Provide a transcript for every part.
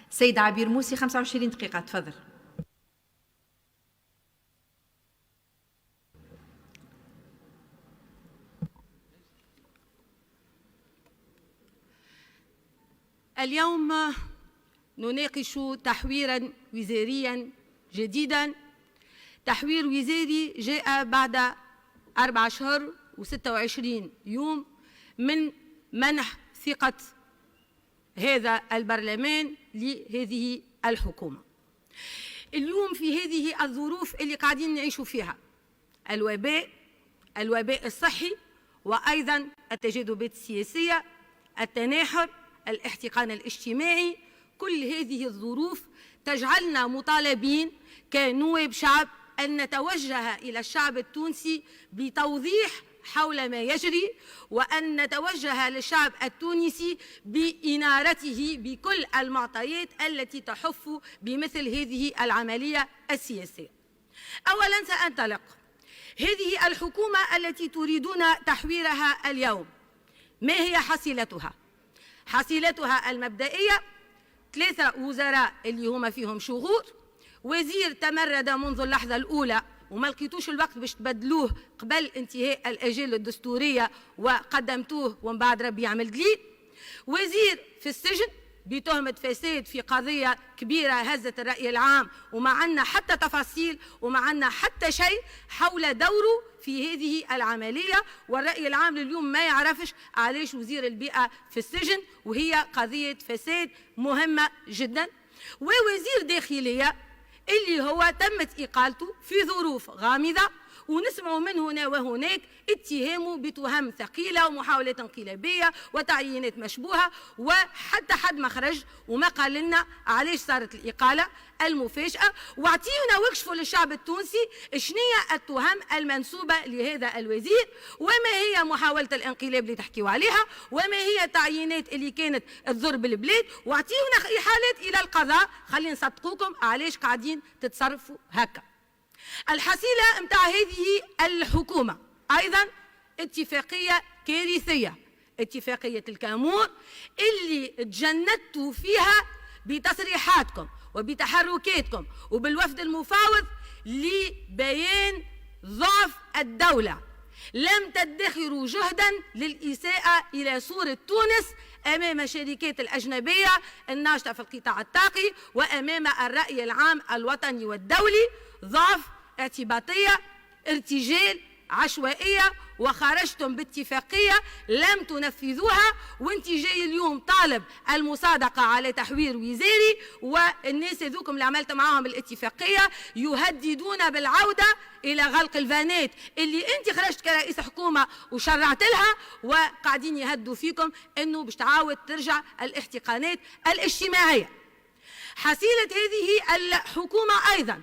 سيد عبير موسي 25 دقيقة، تفضل. اليوم نناقش تحويرا وزاريا جديدا. تحوير وزاري جاء بعد 4 أشهر و26 يوم من منح ثقة هذا البرلمان لهذه الحكومة. اليوم في هذه الظروف اللي قاعدين نعيش فيها، الوباء الصحي، وأيضا التجاذبات السياسية، التناحر، الاحتقان الاجتماعي، كل هذه الظروف تجعلنا مطالبين كنواب شعب أن نتوجه إلى الشعب التونسي بتوضيح حول ما يجري، وأن نتوجه للشعب التونسي بإنارته بكل المعطيات التي تحف بمثل هذه العملية السياسية. أولا سأنطلق، هذه الحكومة التي تريدون تحويرها اليوم ما هي حصيلتها؟ حصيلتها المبدئية 3 وزراء اللي هما فيهم شغور، وزير تمرد منذ اللحظة الأولى وما لقيتوش الوقت باش تبدلوه قبل انتهاء الأجال الدستورية وقدمتوه ومن بعد ربي يعمل دليل، وزير في السجن بتهمة فساد في قضية كبيرة هزت الرأي العام وما عندنا حتى تفاصيل وما عندنا حتى شيء حول دوره في هذه العملية، والرأي العام لليوم ما يعرفش علاش وزير البيئة في السجن وهي قضية فساد مهمة جدا. ووزير داخلية اللي هو تمت إقالته في ظروف غامضة ونسمع من هنا وهناك اتهامه بتهم ثقيلة ومحاولات انقلابية وتعيينات مشبوهة، وحتى حد ما خرج وما قال لنا علاش صارت الإقالة المفاجئة، واعطيونا واكشفوا للشعب التونسي شنية التهم المنسوبة لهذا الوزير، وما هي محاولة الانقلاب اللي تحكيوا عليها، وما هي التعيينات اللي كانت تضر بالبلاد، واعطيونا إحالات إلى القضاء خلينا نصدقوكم علاش قاعدين تتصرفوا هكا. الحصيلة متاع هذه الحكومة أيضا اتفاقية كارثية، اتفاقية الكامور اللي تجندتوا فيها بتصريحاتكم وبتحركاتكم وبالوفد المفاوض لبيان ضعف الدولة. لم تدخروا جهدا للإساءة إلى صورة تونس أمام الشركات الأجنبية الناشطة في القطاع الطاقي وأمام الرأي العام الوطني والدولي. ضعف، اعتباطية، ارتجال، عشوائية، وخرجتم باتفاقية لم تنفذوها، وانت جاي اليوم طالب المصادقة على تحوير وزاري، والناس هذوكم اللي عملت معاهم الاتفاقية يهددون بالعودة إلى غلق الفانات اللي انت خرجت كرئيس حكومة وشرعت لها، وقاعدين يهدوا فيكم انه باش تعاود ترجع الاحتقانات الاجتماعية. حصيلة هذه الحكومة أيضا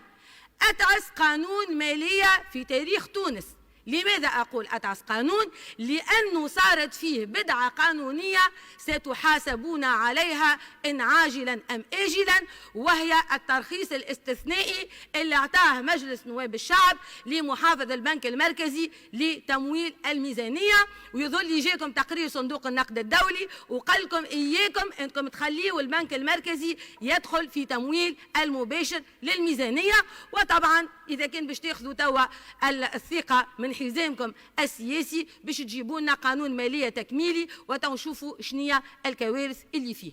أتعس قانون مالية في تاريخ تونس. لماذا أقول أتعس قانون؟ لأنه صارت فيه بدعة قانونية ستحاسبون عليها إن عاجلا أم آجلا، وهي الترخيص الاستثنائي اللي أعطاه مجلس نواب الشعب لمحافظ البنك المركزي لتمويل الميزانية، ويظل يجيكم تقرير صندوق النقد الدولي وقال لكم إياكم أنكم تخليوا البنك المركزي يدخل في تمويل المباشر للميزانية. وطبعا إذا كان باش تاخذوا توا الثقة من حزامكم السياسي باش تجيبوا لنا قانون مالية تكميلي وتنشوفوا شنية الكوارث اللي فيه.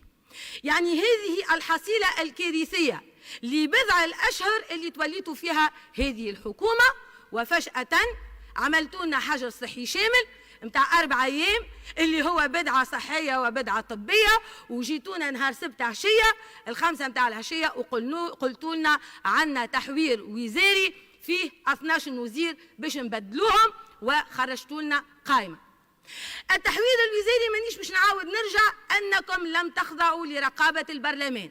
يعني هذه الحصيلة الكارثية لبضع الأشهر اللي توليتوا فيها هذه الحكومة، وفجأة عملتوا لنا حجر صحي شامل متاع 4 أيام اللي هو بدعة صحية وبدعة طبية، وجيتونا نهار سبت عشية 5 متاع العشية وقلتوا لنا عنا تحوير وزاري فيه 12 وزير باش نبدلوهم وخرجتوا لنا قائمة. التحوير الوزاري مانيش باش نعاود نرجع أنكم لم تخضعوا لرقابة البرلمان،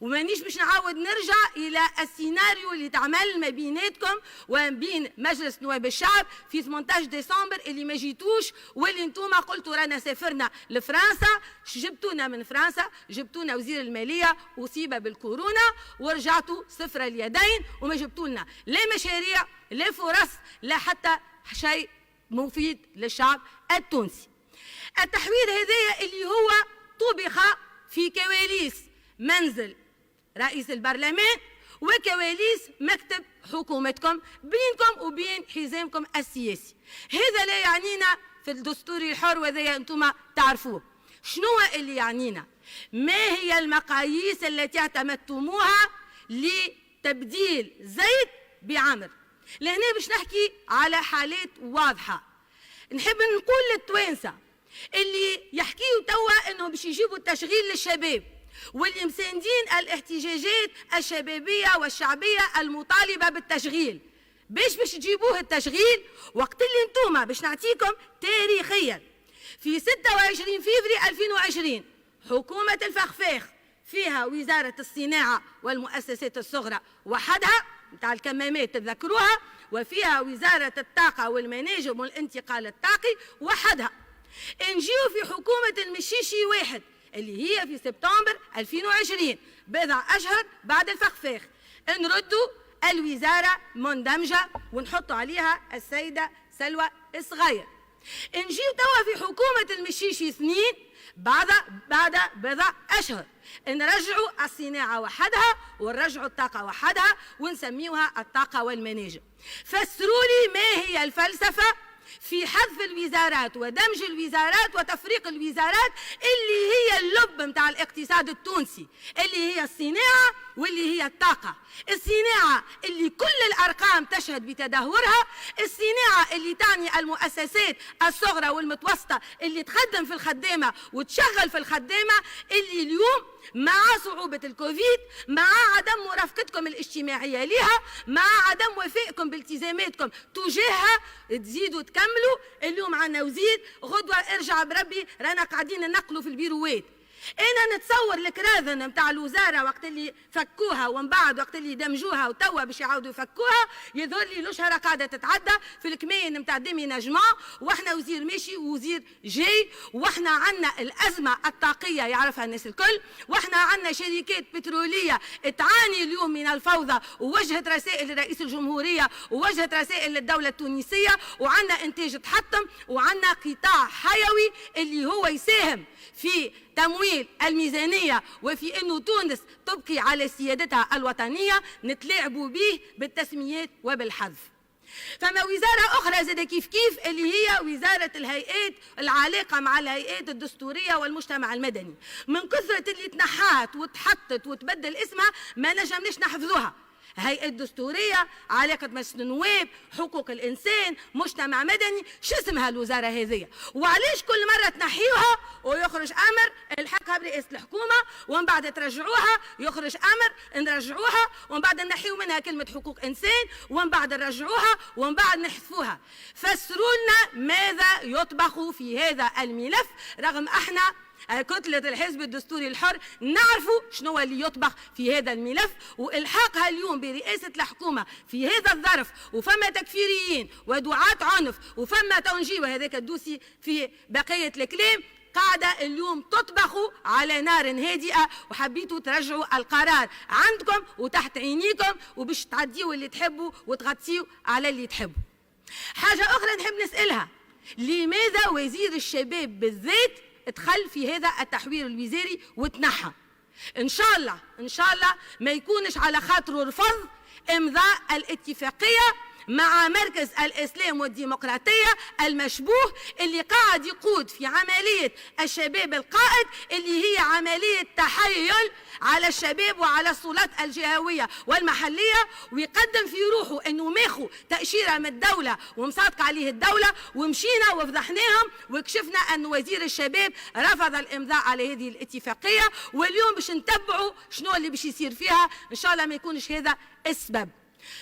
ومانيش باش نعاود نرجع إلى السيناريو اللي تعمل ما بيناتكم وبين مجلس نواب الشعب في 18 ديسمبر اللي ما جيتوش، واللي انتوما قلتوا رانا سافرنا لفرنسا. جبتونا من فرنسا، جبتونا وزير المالية أصيب بالكورونا ورجعتوا صفر اليدين وما جبتوا لنا لا مشاريع لا فرص لا حتى شيء مفيد للشعب التونسي. التحوير هذايا اللي هو طبخ في كواليس منزل رئيس البرلمان وكواليس مكتب حكومتكم بينكم وبين حزامكم السياسي. هذا لا يعنينا في الدستور الحر، وهذا أنتم تعرفوه. شنو اللي يعنينا؟ ما هي المقاييس التي اعتمدتموها لتبديل زيد بعمر؟ لهنا باش نحكي على حالات واضحة. نحب نقول للتوانسة اللي يحكيوا توا انه باش يجيبوا التشغيل للشباب، واللي مساندين الاحتجاجات الشبابية والشعبية المطالبة بالتشغيل، باش تجيبوه التشغيل وقت اللي انتوما باش نعطيكم تاريخيا في 26 فبراير 2020 حكومة الفخفاخ فيها وزارة الصناعة والمؤسسات الصغرى وحدها نتاع الكمامات تذكروها، وفيها وزارة الطاقة والمناجم والانتقال الطاقي وحدها. نجيو في حكومة المشيشي واحد اللي هي في سبتمبر 2020 بضع أشهر بعد الفخفاخ، نردوا الوزارة مندمجة ونحطوا عليها السيدة سلوى الصغير. نجيو توا في حكومة المشيشي اثنين بعد بضع أشهر نرجعوا الصناعة وحدها ونرجعوا الطاقة وحدها ونسميوها الطاقة والمناجم. فسروا لي ما هي الفلسفة في حذف الوزارات ودمج الوزارات وتفريق الوزارات اللي هي اللب متاع الاقتصاد التونسي، اللي هي الصناعة واللي هي الطاقة. الصناعة اللي كل الأرقام تشهد بتدهورها، الصناعة اللي تعني المؤسسات الصغرى والمتوسطة اللي تخدم في الخدامة وتشغل في الخدامة، اللي اليوم مع صعوبة الكوفيد، مع عدم مرافقتكم الاجتماعية لها، مع عدم وفائكم بالتزاماتكم تجاهها، تزيدوا تكملوا. اليوم عنا وزير، غدوة ارجع بربي رانا قاعدين ننقلوا في البيروات. انا نتصور الكراذن نتاع الوزاره وقت اللي فكوها ومن بعد وقت اللي دمجوها وتوا باش يعاودوا يفكوها، يظهر لي الاشهر قاعده تتعدى في الكمين نتاع ديميناجمون، واحنا وزير ماشي ووزير جاي، واحنا عندنا الازمه الطاقيه يعرفها الناس الكل، واحنا عندنا شركات بتروليه تعاني اليوم من الفوضى ووجهت رسائل لرئيس الجمهوريه ووجهت رسائل للدوله التونسيه، وعندنا انتاج تحطم، وعندنا قطاع حيوي اللي هو يساهم في تمويل الميزانية وفي أنه تونس تبقي على سيادتها الوطنية، نتلاعبوا به بالتسميات وبالحذف. فما وزارة أخرى زاد كيف اللي هي وزارة الهيئات، العلاقة مع الهيئات الدستورية والمجتمع المدني. من كثرة اللي تنحات وتحطت وتبدل اسمها ما نجمناش نحفظوها. هيئة دستورية، علاقة مجلس النواب، حقوق الإنسان، مجتمع مدني، شو اسمها الوزارة هذه؟ وعلاش كل مرة تنحيوها ويخرج أمر الحقها برئاسة الحكومة ومن بعد ترجعوها، يخرج أمر نرجعوها ومن بعد نحيو منها كلمة حقوق إنسان ومن بعد نرجعوها ومن بعد نحذفوها. فسروا لنا ماذا يطبخ في هذا الملف، رغم احنا كتلة الحزب الدستوري الحر نعرفوا شنو اللي يطبخ في هذا الملف، والحاقها اليوم برئاسة الحكومة في هذا الظرف، وفما تكفيريين ودعاة عنف وفما تونجي، وهذاك الدوسي في بقية الكلام، قاعدة اليوم تطبخوا على نار هادئة، وحبيتوا ترجعوا القرار عندكم وتحت عينيكم وباش تعديوا اللي تحبوا وتغطيوا على اللي تحبوا. حاجة أخرى نحب نسألها، لماذا وزير الشباب بالذات ادخل في هذا التحوير الوزاري وتنحى؟ إن شاء الله ما يكونش على خاطره رفض إمضاء الاتفاقية مع مركز الإسلام والديمقراطية المشبوه اللي قاعد يقود في عملية الشباب القائد، اللي هي عملية تحايل على الشباب وعلى السلطات الجهوية والمحلية، ويقدم في روحه أنه ماخو تأشيرة من الدولة ومصادق عليه الدولة، ومشينا وفضحناهم وكشفنا أن وزير الشباب رفض الإمضاء على هذه الاتفاقية، واليوم باش نتبعوا شنو اللي باش يصير فيها. إن شاء الله ما يكونش هذا السبب.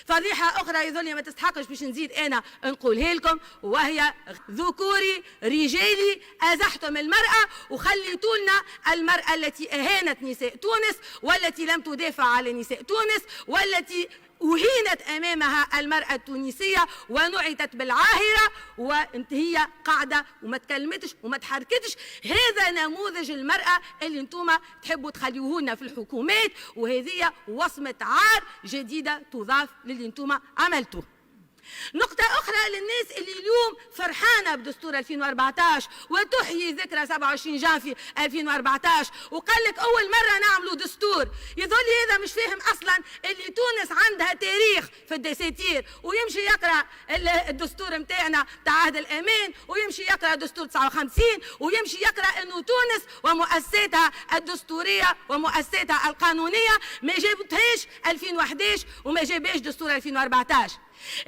فضيحة أخرى يظل ما تستحقش باش نزيد أنا نقولها لكم، وهي ذكوري رجالي أزحتم المرأة وخليتوا لنا المرأة التي أهانت نساء تونس، والتي لم تدافع على نساء تونس، والتي أهينت أمامها المرأة التونسية ونعتت بالعاهرة، وهي قاعدة وما تكلمتش وما تحركتش. هذا نموذج المرأة اللي انتم تحبوا تخليوه لنا في الحكومات، وهذه وصمة عار جديدة تضاف للي انتم عملتوه. نقطة أخرى للناس اللي اليوم فرحانة بدستور 2014 وتحيي ذكرى 27 جانفي 2014 وقال لك أول مرة نعملوا دستور الدستور. يظل هذا مش فاهم أصلا اللي تونس عندها تاريخ في الدساتير، ويمشي يقرأ الدستور متاعنا بتاع عهد الأمان، ويمشي يقرأ دستور 59، ويمشي يقرأ أنه تونس ومؤسساتها الدستورية ومؤسساتها القانونية ما جابتهاش 2011 وما جابهاش دستور 2014.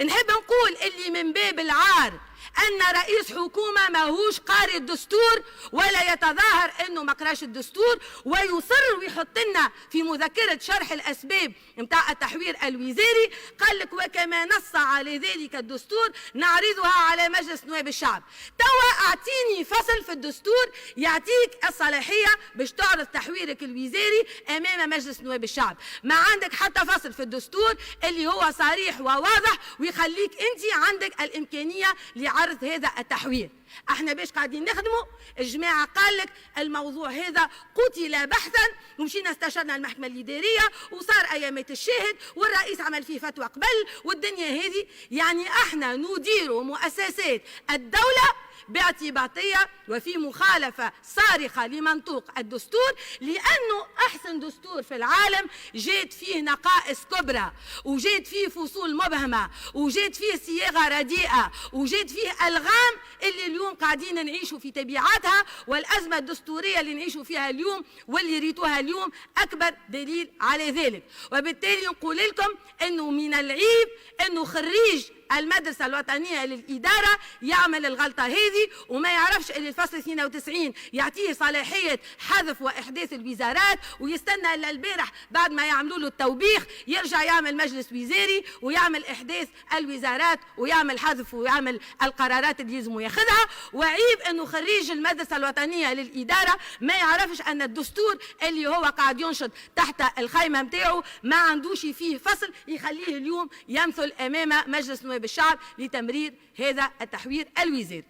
نحب نقول اللي من باب العار أن رئيس حكومة ماهوش قارئ الدستور ولا يتظاهر أنه ما قراش الدستور، ويصر ويحط لنا في مذكرة شرح الأسباب متاع التحوير الوزاري قال لك وكما نص على ذلك الدستور نعرضها على مجلس نواب الشعب. توا أعطيني فصل في الدستور يعطيك الصلاحية باش تعرض تحويرك الوزاري أمام مجلس نواب الشعب. ما عندك حتى فصل في الدستور اللي هو صريح وواضح ويخليك أنت عندك الإمكانية لعرض هذا التحوير. احنا باش قاعدين نخدموا الجماعه قال لك الموضوع هذا قتل بحثا، ومشينا استشرنا المحكمه الاداريه وصار ايامات الشاهد والرئيس عمل فيه فتوى قبل والدنيا هذه. يعني احنا ندير مؤسسات الدوله باعتباطية وفي مخالفة صارخة لمنطوق الدستور، لأنه أحسن دستور في العالم جات فيه نقائص كبرى وجات فيه فصول مبهمة وجات فيه صياغة رديئة وجات فيه ألغام اللي اليوم قاعدين نعيشوا في تبعاتها، والأزمة الدستورية اللي نعيشوا فيها اليوم واللي ريتوها اليوم أكبر دليل على ذلك. وبالتالي نقول لكم أنه من العيب أنه خريج المدرسة الوطنية للإدارة يعمل الغلطة هذه وما يعرفش أن الفصل 92 يعطيه صلاحية حذف وإحداث الوزارات، ويستنى إلا البارح بعد ما يعملوا له التوبيخ يرجع يعمل مجلس وزاري ويعمل إحداث الوزارات ويعمل حذف ويعمل القرارات اللي لازم ياخذها. وعيب أنه خريج المدرسة الوطنية للإدارة ما يعرفش أن الدستور اللي هو قاعد ينشط تحت الخيمة متاعه ما عندوش فيه فصل يخليه اليوم يمثل أمام مجلس نواب الشعب لتمرير هذا التحوير الوزاري.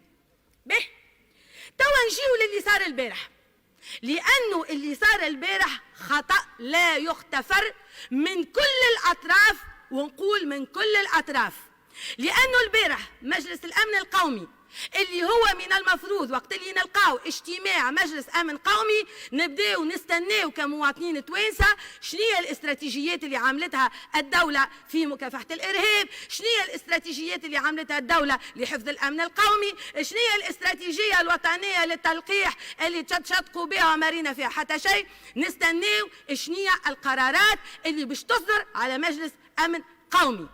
به توا نجيو للي صار البارح، لأنه اللي صار البارح خطأ لا يغتفر من كل الأطراف، ونقول من كل الأطراف، لأنه البارح مجلس الأمن القومي اللي هو من المفروض وقت اللي نلقاو اجتماع مجلس امن قومي نبداو نستناو كمواطنين توانسه شنية الاستراتيجيات اللي عملتها الدوله في مكافحه الارهاب، شنية الاستراتيجيات اللي عملتها الدوله لحفظ الامن القومي، شنية الاستراتيجيه الوطنيه للتلقيح اللي تشطقوا بها وما رينا فيها حتى شيء. نستناو شنية القرارات اللي باش تصدر على مجلس امن قومي.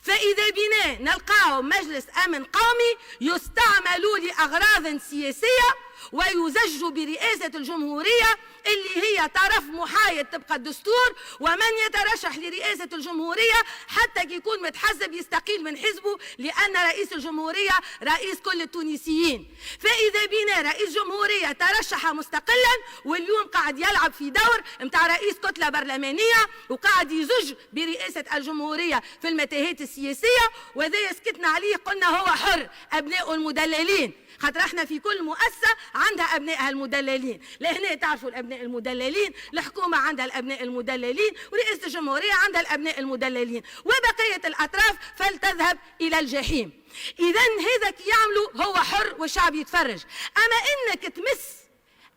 فإذا بنا نلقاه مجلس أمن قومي يستعمل لأغراض سياسية ويزج برئاسة الجمهورية اللي هي طرف محايد تبقى الدستور، ومن يترشح لرئاسة الجمهورية حتى كي يكون متحزب يستقيل من حزبه لأن رئيس الجمهورية رئيس كل التونسيين. فإذا بنا رئيس جمهورية ترشح مستقلا واليوم قاعد يلعب في دور متاع رئيس كتلة برلمانية وقاعد يزج برئاسة الجمهورية في المتاهات السياسية، وذا سكتنا عليه قلنا هو حر أبناء المدللين، خاطر احنا في كل مؤسسة عندها أبنائها المدللين. لهنا تعرفوا الأبناء المدللين، الحكومة عندها الأبناء المدللين، ورئاسة الجمهورية عندها الأبناء المدللين، وبقية الأطراف فلتذهب إلى الجحيم. إذا هذا كي يعملوا هو حر والشعب يتفرج. أما إنك تمس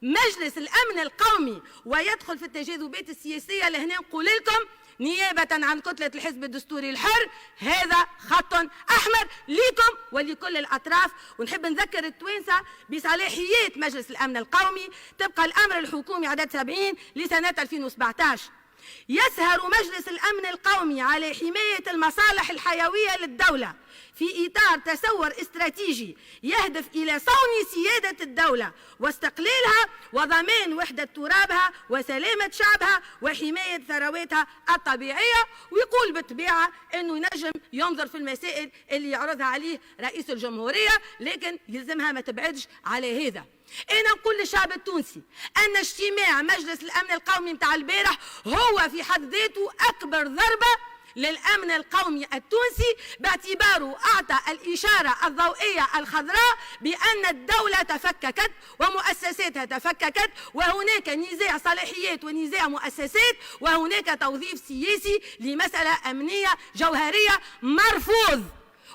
مجلس الأمن القومي ويدخل في التجاذبات السياسية، لهنا نقول لكم نيابة عن كتلة الحزب الدستوري الحر هذا خط أحمر لكم ولكل الأطراف. ونحب نذكر التوانسة بصلاحيات مجلس الأمن القومي طبق الأمر الحكومي عدد 70 لسنة 2017. يسهر مجلس الأمن القومي على حماية المصالح الحيوية للدولة في إطار تصور استراتيجي يهدف إلى صون سيادة الدولة واستقلالها وضمان وحدة ترابها وسلامة شعبها وحماية ثرواتها الطبيعية. ويقول بالطبيعة أنه ينجم ينظر في المسائل اللي يعرضها عليه رئيس الجمهورية، لكن يلزمها ما تبعدش على هذا. أنا نقول للشعب التونسي أن اجتماع مجلس الأمن القومي متاع البارح هو في حد ذاته أكبر ضربة للأمن القومي التونسي، باعتباره أعطى الإشارة الضوئية الخضراء بأن الدولة تفككت ومؤسساتها تفككت، وهناك نزاع صلاحيات ونزاع مؤسسات، وهناك توظيف سياسي لمسألة أمنية جوهرية مرفوض.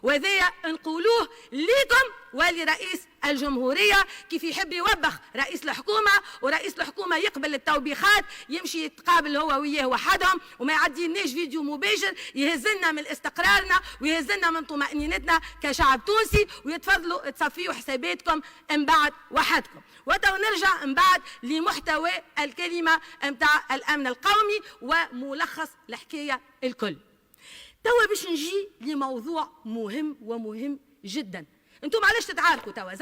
وذي نقولوه لكم ولرئيس الجمهورية كيف يحب يوبخ رئيس الحكومة، ورئيس الحكومة يقبل التوبيخات، يمشي يتقابل هو وياه وحدهم وما يعديناش فيديو مباشر يهزلنا من استقرارنا ويهزلنا من طمأنينتنا كشعب تونسي، ويتفضلوا تصفيوا حساباتكم من بعد وحدكم. وتو نرجع من بعد لمحتوى الكلمة متاع الأمن القومي وملخص الحكاية الكل. توا باش نجي لموضوع مهم ومهم جدا. انتم علاش تتعاركوا توا؟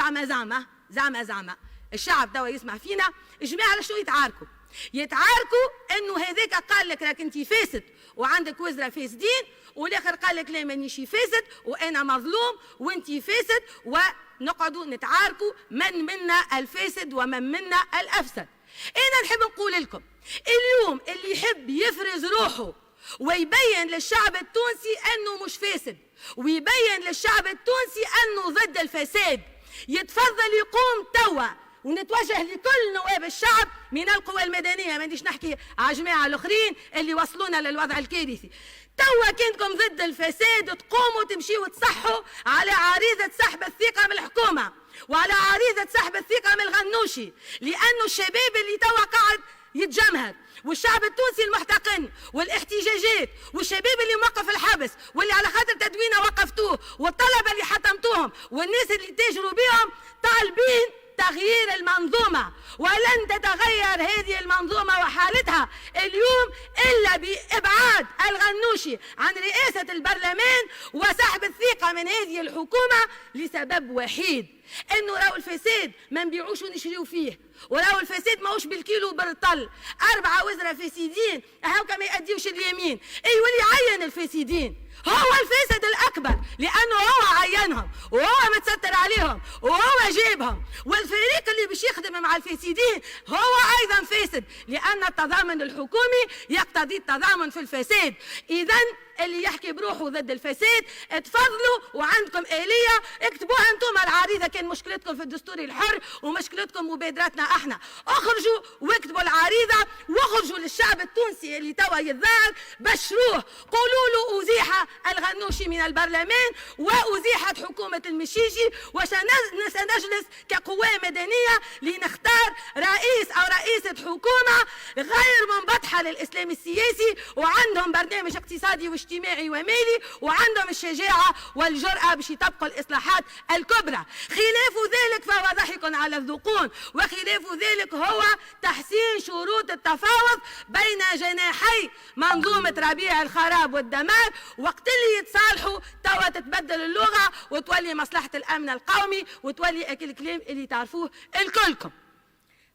زعما الشعب توا يسمع فينا، الجماعه على شنو يتعاركوا؟ يتعاركوا انه هذاك قال لك راك انت فاسد وعندك وزراء فاسدين، والاخر قال لك لا مانيش فاسد وانا مظلوم وانت فاسد، ونقعدوا نتعاركوا من منا الفاسد ومن منا الافسد. انا نحب نقول لكم اليوم اللي يحب يفرز روحه ويبين للشعب التونسي أنه مش فاسد، ويبين للشعب التونسي أنه ضد الفساد، يتفضل يقوم توا. ونتوجه لكل نواب الشعب من القوى المدنية، ما نديش نحكي على جماعة الآخرين اللي وصلونا للوضع الكارثي. توا كنتكم ضد الفساد تقوموا تمشيوا تصحوا على عريضة سحب الثقة من الحكومة وعلى عريضة سحب الثقة من الغنوشي، لأنه الشباب اللي توا قاعد يتجمهر والشعب التونسي المحتقن والاحتجاجات والشباب اللي موقف الحبس واللي على خاطر تدوينه وقفتوه والطلبة اللي حطمتوهم والناس اللي تاجروا بهم طالبين تغيير المنظومة، ولن تتغير هذه المنظومة وحالتها اليوم إلا بإبعاد الغنوشي عن رئاسة البرلمان وسحب الثقة من هذه الحكومة لسبب وحيد، انه راهو الفساد ما نبيعوش ونشريو فيه، وراهو الفساد ماهوش بالكيلو بالطل. 4 وزراء فاسدين هاكا ما يأديوش اليمين، اي واللي عين الفاسدين هو الفاسد الاكبر، لانه هو عينهم وهو متستر عليهم وهو جابهم، والفريق اللي باش يخدم مع الفاسدين هو ايضا فاسد، لان التضامن الحكومي يقتضي التضامن في الفساد. اذا اللي يحكي بروحه ضد الفساد اتفضلوا وعندكم آلية اكتبوها انتم العريضة، كان مشكلتكم في الدستور الحر ومشكلتكم مبادراتنا احنا، اخرجوا واكتبوا العريضة واخرجوا للشعب التونسي اللي توا يتظاهر بشروه، قولوا له أزيح الغنوشي من البرلمان وأزيحت حكومة المشيشي، وسنجلس كقوى مدنية لنختار رئيس أو رئيسة حكومة غير منبطحة للإسلام السياسي، وعندهم برنامج اقتصادي واجتماعي ومالي، وعندهم الشجاعة والجرأة باش يطبقوا الإصلاحات الكبرى. خلاف ذلك فهو ضحك على الذقون، وخلاف ذلك هو تحسين شروط التفاوض بين جناحي منظومة ربيع الخراب والدمار. وقت اللي يتصالحوا توا تتبدل اللغة وتولي مصلحة الأمن القومي وتولي أكل كلام اللي تعرفوه الكلكم.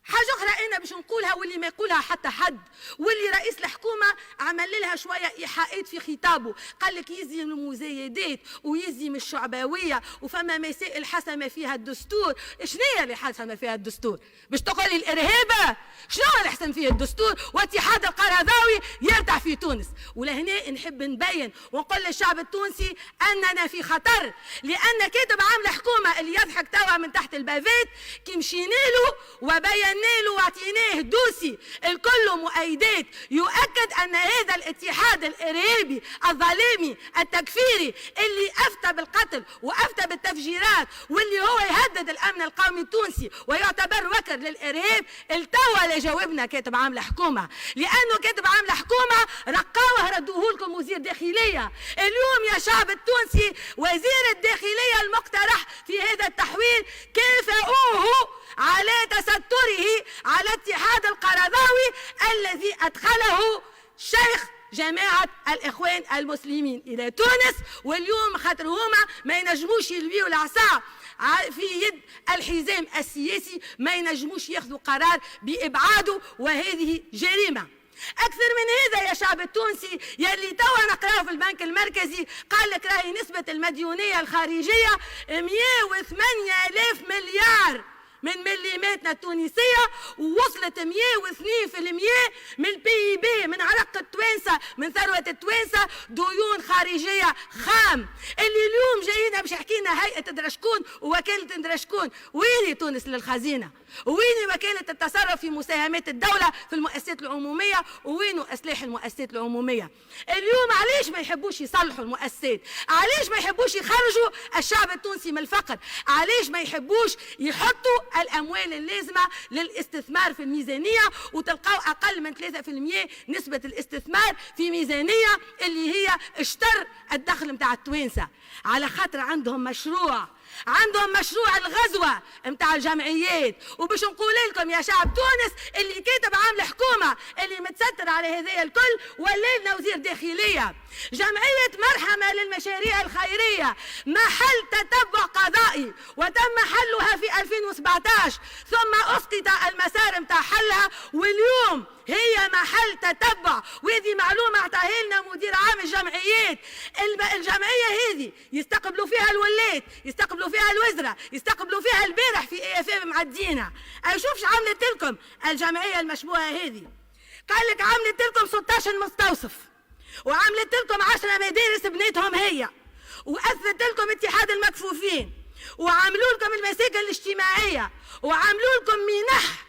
حاجة أخرى أنا باش نقولها واللي ما يقولها حتى حد، واللي رئيس الحكومة عمل لها شوية إيحاءات في خطابه، قال لك يزي من المزايدات ويزي من الشعبوية وفما مسائل حسمة فيها الدستور. شنو هي اللي حسمة فيها الدستور؟ باش تقولي الإرهاب؟ شنو اللي حسم فيه الدستور؟ واتحاد القرضاوي يرتع في تونس. ولهنا نحب نبين ونقول للشعب التونسي أننا في خطر، لأن كاتب عام الحكومة اللي يضحك توا من تحت البافات كي مشينا له وبين له واعطيناه دوسي الكل مؤيدات يؤكد ان هذا الاتحاد الارهابي الظالمي التكفيري اللي افتى بالقتل وافتى بالتفجيرات واللي هو يهدد الامن القومي التونسي ويعتبر وكر للارهاب، التوا جاوبنا كاتب عام الحكومه، لانه كاتب عام الحكومه رقاوه ردوه لكم وزير داخليه. اليوم يا شعب التونسي وزير الداخليه المقترح في هذا التحويل كافئوه على تستره على اتحاد القرضاوي الذي أدخله شيخ جماعة الإخوان المسلمين إلى تونس، واليوم خاطر هما ما ينجموش يلويوا العصا في يد الحزام السياسي، ما ينجموش ياخذوا قرار بإبعاده، وهذه جريمة. أكثر من هذا يا شعب التونسي يلي توا نقراه في البنك المركزي قال لك راهي نسبة المديونية الخارجية 108,000 مليار من مليماتنا التونسية، ووصلت 102% من البي بي من عرق التوانسة من ثروة التوانسة ديون خارجية خام، اللي اليوم جايين باش يحكي لنا هيئة درشكون ووكالة درشكون. وين تونس للخزينة؟ وين وكالة التصرف في مساهمات الدولة في المؤسسات العمومية؟ وين إصلاح المؤسسات العمومية؟ اليوم علاش ما يحبوش يصلحوا المؤسسات؟ علاش ما يحبوش يخرجوا الشعب التونسي من الفقر؟ علاش ما يحبوش يحطوا الأموال اللازمة للاستثمار في الميزانية وتلقاو أقل من 3% نسبة الاستثمار في ميزانية اللي هي اشتر الدخل متاع التوانسة؟ على خاطر عندهم مشروع الغزوة متاع الجمعيات. وباش نقول لكم يا شعب تونس اللي كاتب عامل حكومة اللي متستر على هذا الكل ولينا وزير داخلية، جمعية مرحمة للمشاريع الخيرية محل تتبع قضائي وتم حلها في 2017 ثم أسقط المسار متاع حلها، واليوم هي محل تتبع. وهذه معلومة اعطاها لنا مدير عام الجمعيات. الجمعية هذه يستقبلوا فيها الولات، يستقبلوا فيها الوزراء، يستقبلوا فيها البارح في EFF معدينا. أشوفش عملت لكم الجمعية المشبوهة هذه؟ قال لك عملت لكم 16 مستوصف، وعملت لكم 10 مدارس بنيتهم هي، وأثبت لكم اتحاد المكفوفين، وعملوا لكم المساكن الاجتماعية، وعملوا لكم منح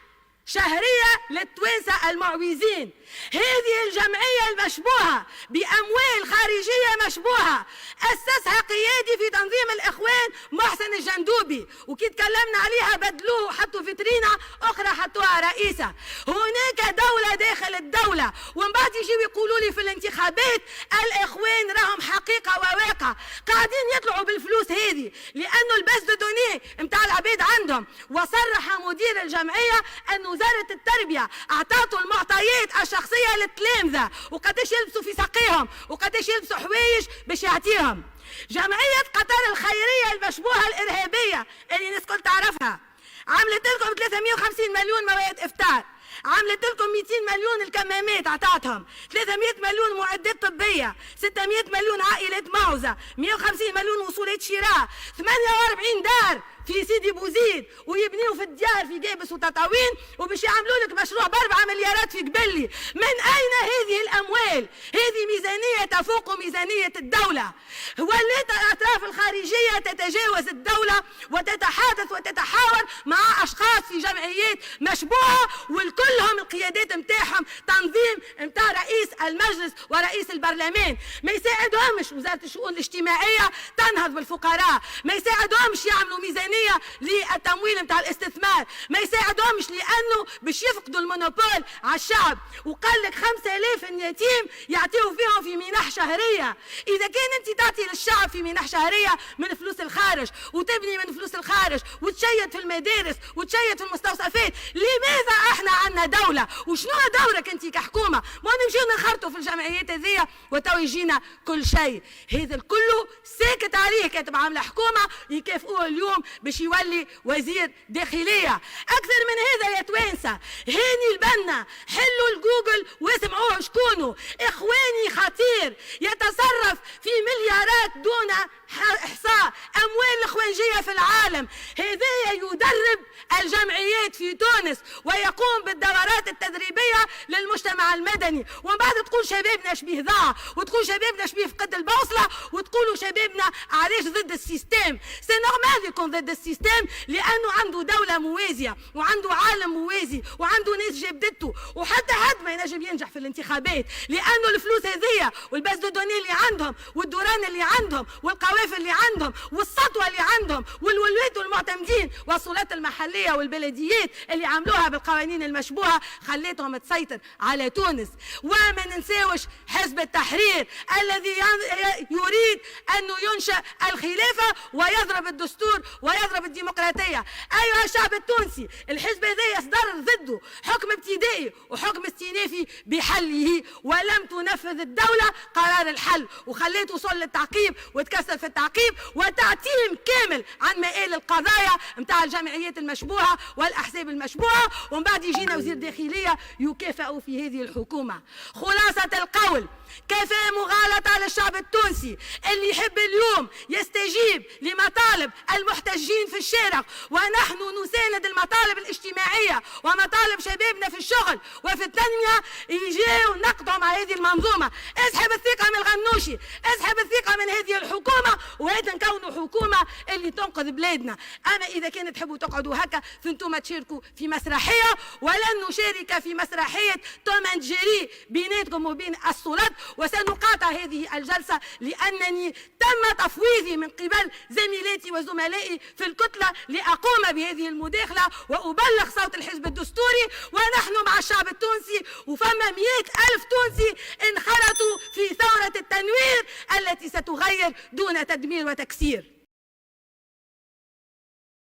شهرية للتوانسة المعوزين. هذه الجمعية المشبوهة بأموال خارجية مشبوهة أسسها قيادي في تنظيم الإخوان محسن الجندوبي، وكي تكلمنا عليها بدلوه وحطوا فيترينا أخرى حطوها رئيسة. هناك دولة داخل الدولة، ومن بعد يجيوا يقولوا لي في الانتخابات الإخوان راهم حقيقة وواقع. قاعدين يطلعوا بالفلوس هذه لأنه الباز دو دوني متاع العباد عندهم. وصرح مدير الجمعية أن وزارة التربية أعطته المعطيات الشخصية للتلامذة وقداش يلبسوا في ساقيهم وقداش يلبسوا حوايج باش يعطيهم. جمعية قطر الخيرية المشبوهة الإرهابية اللي الناس الكل تعرفها عملت لكم 350 مليون مواد إفطار، عملت لكم 200 مليون الكمامات عطاتهم، 300 مليون معدات طبية، 600 مليون عائلات معوزة، 150 مليون وصولات شراء، 48 دار في سيدي بوزيد ويبنيوا في الديار في جابس وتطاوين، وباش يعملوا لك مشروع ب4 مليارات في قبلي. من أين هذه الأموال؟ هذه ميزانية تفوق ميزانية الدولة. ولات الأطراف الخارجية تتجاوز الدولة وتتحادث وتتحاور مع أشخاص في جمعيات مشبوهة، والكلهم القيادات متاعهم تنظيم متاع رئيس المجلس ورئيس البرلمان. ما يساعدهمش وزارة الشؤون الاجتماعية تنهض بالفقراء، ما يساعدهمش يعملوا ميزانية للتمويل متاع الاستثمار، ما يساعدهمش لأنه باش يفقدوا المونوبول على الشعب. وقال لك 5000 يتيم يعطيوا فيهم في منح شهرية. إذا كان أنت تعطي للشعب في منح شهرية من فلوس الخارج وتبني من فلوس الخارج وتشيد في المدارس وتشيد في المستوصفات، لماذا احنا عندنا دولة؟ وشنو دورك أنت كحكومة؟ ما نمشيو نخرطوا في الجمعيات هذيا وتو يجينا كل شيء. هذا الكل ساكت عليه كاتب عاملة حكومة يكافئوه اليوم باش يولي وزير داخلية. أكثر من هذا يا توانسة، هاني البنا حلوا الجوجل واسمعوه شكونه. إخواني خطير يتصرف في مليارات دون إحصاء أموال الإخوانجية في العالم. هذا يدرب الجمعيات في تونس ويقوم بالدورات التدريبية للمجتمع المدني، ومن بعد تقول شبابنا شبيه ضاع، وتقول شبابنا شبيه فقد البوصلة، وتقولوا شبابنا علاش ضد السيستم. سي نورمال يكون ضد السيستم لأنه عنده دولة موازية وعنده عالم موازي وعنده ناس جابدته، وحتى هاد ما ينجم ينجح في الانتخابات لأنه الفلوس هذية والباز دو دوني اللي عندهم والدوران اللي عندهم والقوافل اللي عندهم والسطوة اللي عندهم والولات والمعتمدين والسلطات المحلية والبلديات اللي عملوها بالقوانين المشبوهة خليتهم تسيطر على تونس. وما ننساوش حزب التحرير الذي يريد أنه ينشأ الخلافة ويضرب الدستور ويضرب الديمقراطية. أيها الشعب التونسي، الحزب هذا يصدر ضده حكم ابتدائي وحكم استئنافي بحله، ولم تنفذ الدولة قرار الحل وخليته وصل للتعقيب وتكسر في التعقيب وتعتيم كامل عن مآل القضايا متاع الجمعيات المشبوهة والأحزاب المشبوهة. ومن بعد يجينا وزير داخلية يكافئ في هذه الحكومة. خلاصة القول، كفاية مغالطة للشعب التونسي اللي يحب اليوم يستجيب لمطالب المحتجين في الشارع، ونحن نساند المطالب الاجتماعية ومطالب شبابنا في الشغل وفي التنمية. يجيو نقطع التوجع مع هذه المنظومة. اسحب الثقة من الغنوشي، اسحب الثقة من هذه الحكومة، وهذا نكونوا حكومة اللي تنقذ بلادنا. أما إذا كانت تحبوا تقعدوا هكا فانتم تشاركوا في مسرحية، ولن نشارك في مسرحية توم اند جيري بيناتكم وبين السلطات. وسنقاطع هذه الجلسة لأنني تم تفويضي من قبل زميلاتي وزملائي في الكتلة لأقوم بهذه المداخلة وأبلغ صوت الحزب الدستوري. ونحن مع الشعب التونسي، وفما 100,000 تونسي انخرطوا في ثورة التنوير التي ستغير دون تدمير وتكسير.